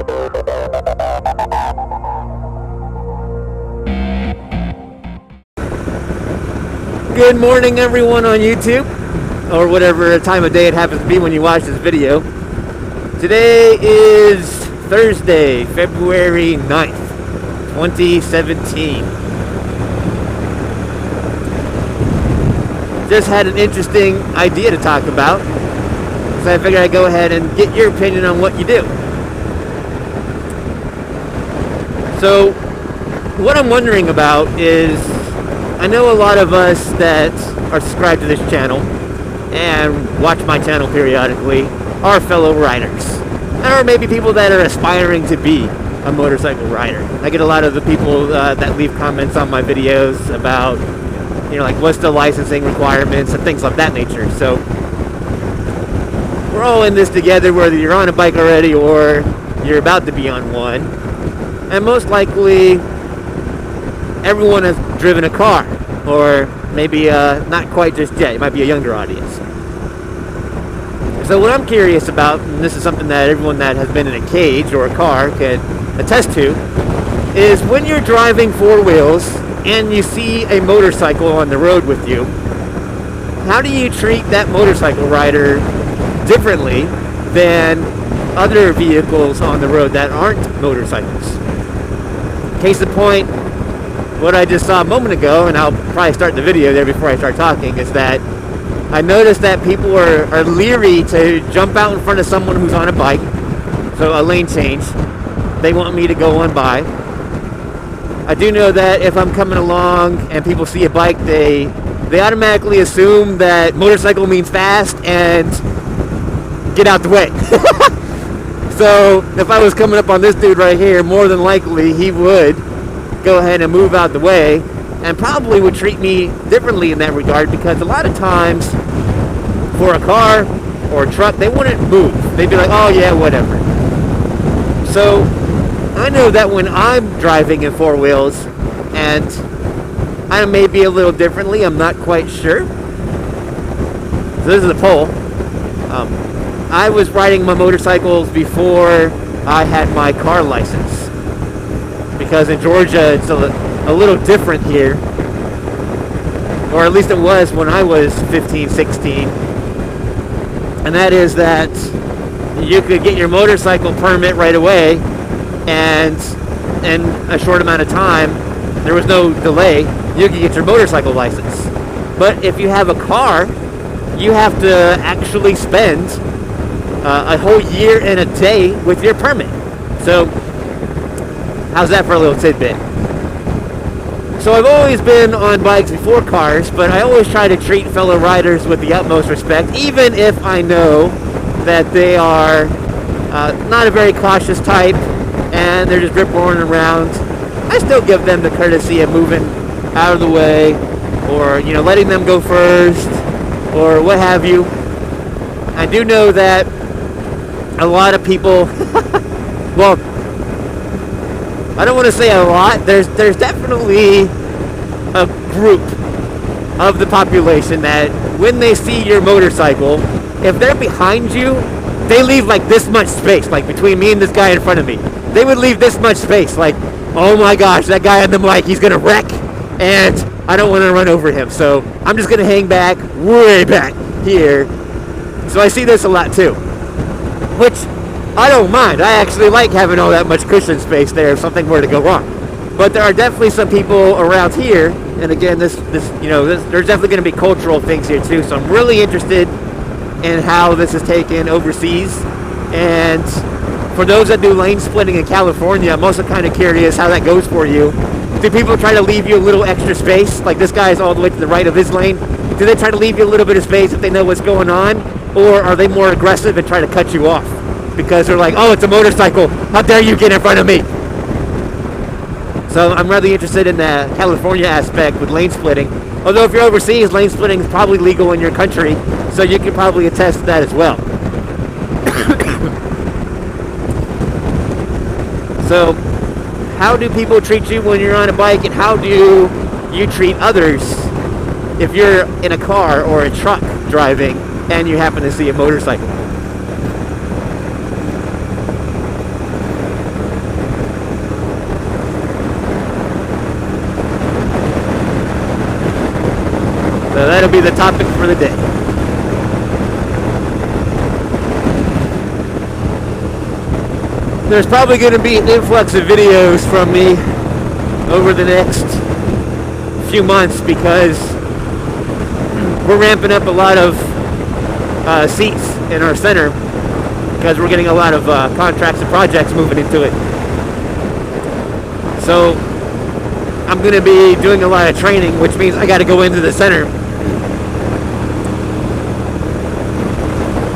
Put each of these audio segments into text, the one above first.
Good morning, everyone on YouTube, or whatever time of day it happens to be when you watch this video. Today is Thursday, February 9th, 2017. Just had an interesting idea to talk about, so I figured I'd go ahead and get your opinion on what you do. So, what I'm wondering about is, I know a lot of us that are subscribed to this channel and watch my channel periodically are fellow riders, or maybe people that are aspiring to be a motorcycle rider. I get a lot of the people that leave comments on my videos about, you know, like what's the licensing requirements and things of that nature. So we're all in this together, whether you're on a bike already or you're about to be on one, and most likely everyone has driven a car, or maybe not quite just yet. It might be a younger audience. So what I'm curious about, and this is something that everyone that has been in a cage or a car can attest to, is when you're driving four wheels and you see a motorcycle on the road with you, how do you treat that motorcycle rider differently than other vehicles on the road that aren't motorcycles? Case in point, what I just saw a moment ago, and I'll probably start the video there before I start talking, is that I noticed that people are leery to jump out in front of someone who's on a bike, so a lane change. They want me to go on by. I do know that if I'm coming along and people see a bike, they automatically assume that motorcycle means fast and get out the way. So if I was coming up on this dude right here, more than likely he would go ahead and move out the way, and probably would treat me differently in that regard, because a lot of times for a car or a truck, they wouldn't move. They'd be like, oh yeah, whatever. So I know that when I'm driving in four wheels, and I may be a little differently, I'm not quite sure. So this is a poll. I was riding my motorcycles before I had my car license, because in Georgia it's a little different here, or at least it was when I was 15, 16, and that is that you could get your motorcycle permit right away, and in a short amount of time, there was no delay, you could get your motorcycle license. But if you have a car, you have to actually spend a whole year and a day with your permit. So how's that for a little tidbit? So I've always been on bikes before cars, but I always try to treat fellow riders with the utmost respect, even if I know that they are not a very cautious type and they're just rip-roaring around. I still give them the courtesy of moving out of the way, or, you know, letting them go first, or what have you. I do know that a lot of people, well, I don't want to say a lot. There's definitely a group of the population that when they see your motorcycle, if they're behind you, they leave like this much space, like between me and this guy in front of me. They would leave this much space, like, oh my gosh, that guy on the bike, he's gonna wreck, and I don't want to run over him, so I'm just gonna hang back, way back here. So I see this a lot too, which I don't mind. I actually like having all that much cushion space there if something were to go wrong. But there are definitely some people around here, and again, there's definitely going to be cultural things here too. So I'm really interested in how this is taken overseas. And for those that do lane splitting in California, I'm also kind of curious how that goes for you. Do people try to leave you a little extra space? Like this guy is all the way to the right of his lane. Do they try to leave you a little bit of space if they know what's going on? Or are they more aggressive and try to cut you off? Because they're like, oh, it's a motorcycle. How dare you get in front of me? So I'm really interested in the California aspect with lane splitting. Although if you're overseas, lane splitting is probably legal in your country. So you can probably attest to that as well. So how do people treat you when you're on a bike, and how do you treat others if you're in a car or a truck driving and you happen to see a motorcycle? So that'll be the topic for the day. There's probably going to be an influx of videos from me over the next few months because we're ramping up a lot of seats in our center because we're getting a lot of contracts and projects moving into it. So I'm going to be doing a lot of training, which means I got to go into the center.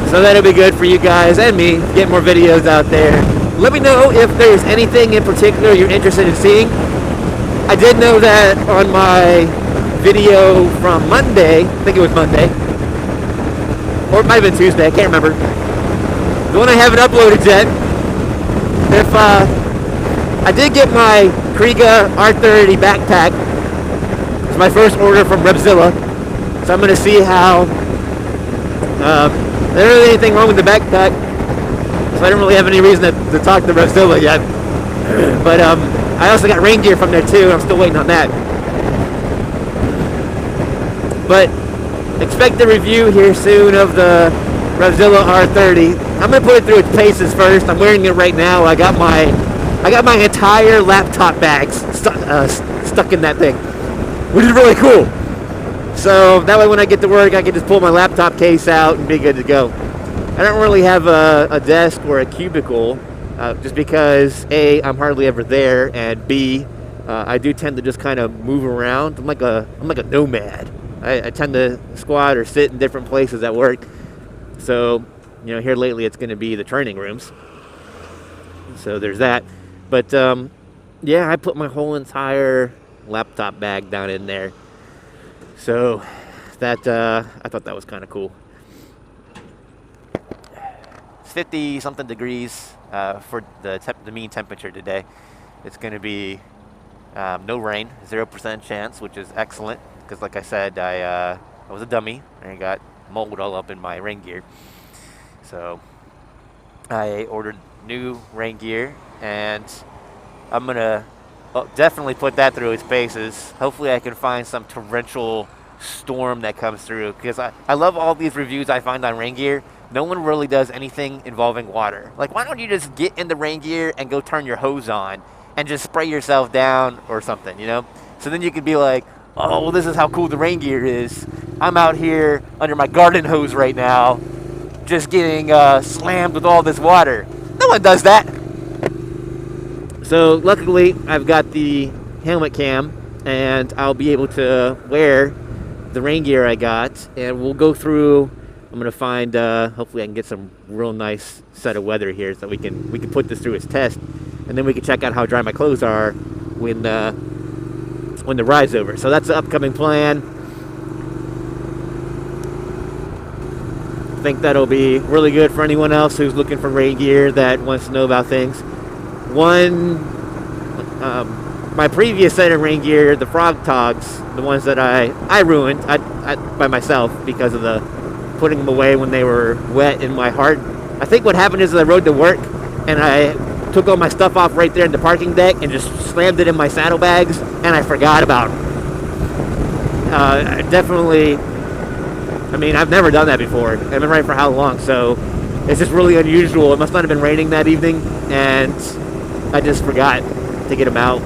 So that'll be good for you guys and me to get more videos out there. Let me know if there's anything in particular you're interested in seeing. I did know that on my video from Monday, I think it was Monday, or it might have been Tuesday, I can't remember. The one I haven't uploaded yet. If I did get my Kriega R30 backpack. It's my first order from Revzilla, so I'm going to see how. There isn't anything wrong with the backpack, so I don't really have any reason to talk to Revzilla yet. But I also got rain gear from there too. I'm still waiting on that. But expect a review here soon of the Revzilla R30. I'm gonna put it through its paces first. I'm wearing it right now. I got my entire laptop bags stuck in that thing, which is really cool. So that way when I get to work, I can just pull my laptop case out and be good to go. I don't really have a desk or a cubicle, just because A, I'm hardly ever there, and B, I do tend to just kind of move around. I'm like a nomad. I tend to squat or sit in different places at work. So, here lately it's going to be the training rooms. So there's that. But yeah, I put my whole entire laptop bag down in there. So that I thought that was kind of cool. It's 50 something degrees for the mean temperature today. It's going to be no rain, 0% chance, which is excellent because, like I said, I was a dummy and I got mold all up in my rain gear. So I ordered new rain gear and I'm gonna definitely put that through its paces. Hopefully I can find some torrential storm that comes through, because I love all these reviews I find on rain gear. No one really does anything involving water. Like, why don't you just get in the rain gear and go turn your hose on and just spray yourself down or something, So then you could be like, oh, well, this is how cool the rain gear is. I'm out here under my garden hose right now just getting slammed with all this water. No one does that. So luckily I've got the helmet cam and I'll be able to wear the rain gear I got, and we'll go through. I'm gonna find hopefully I can get some real nice set of weather here so we can put this through its test, and then we can check out how dry my clothes are when the ride's over. So that's the upcoming plan. I think that'll be really good for anyone else who's looking for rain gear that wants to know about things. My previous set of rain gear, the Frog Togs, the ones that I ruined by myself because of the putting them away when they were wet in my heart. I think what happened is I rode to work and I took all my stuff off right there in the parking deck and just slammed it in my saddlebags, and I forgot about them. I've never done that before. I've been riding for how long, so it's just really unusual. It must not have been raining that evening, and I just forgot to get them out.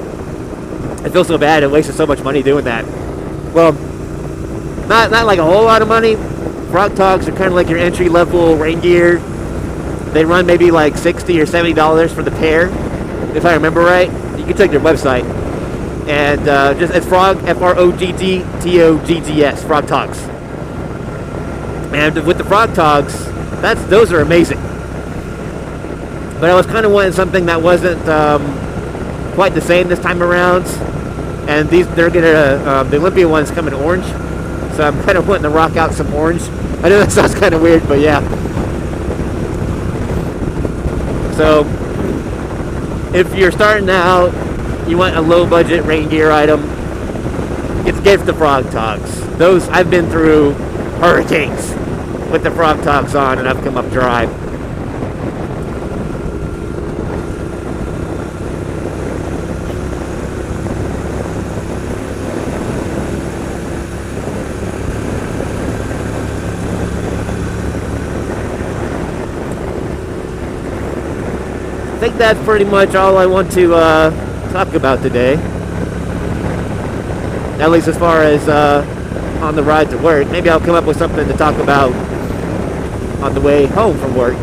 I feel so bad. I wasted so much money doing that. Well, not like a whole lot of money. Frog Togs are kind of like your entry-level rain gear. They run maybe like $60 or $70 for the pair, if I remember right. You can check their website. And it's Frog, F-R-O-G-G-T-O-G-G-S, Frog Togs. And with the Frog Togs, those are amazing. But I was kind of wanting something that wasn't quite the same this time around. And they're gonna the Olympia ones come in orange, so I'm kind of wanting to rock out some orange. I know that sounds kind of weird, but yeah. So if you're starting out, you want a low budget rain gear item, get the Frog Togs. Those, I've been through hurricanes with the Frog Togs on, and I've come up dry. think that's pretty much all I want to talk about today. At least as far as on the ride to work. Maybe I'll come up with something to talk about on the way home from work,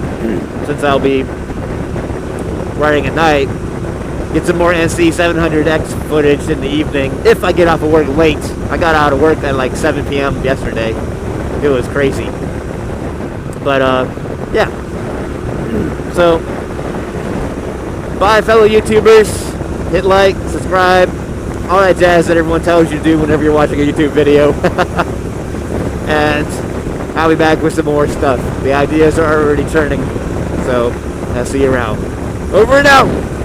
since I'll be riding at night. Get some more NC 700X footage in the evening if I get off of work late. I got out of work at like 7 p.m. yesterday. It was crazy. But yeah. So bye, fellow YouTubers. Hit like, subscribe, all that jazz that everyone tells you to do whenever you're watching a YouTube video. And I'll be back with some more stuff. The ideas are already churning. So I'll see you around. Over and out.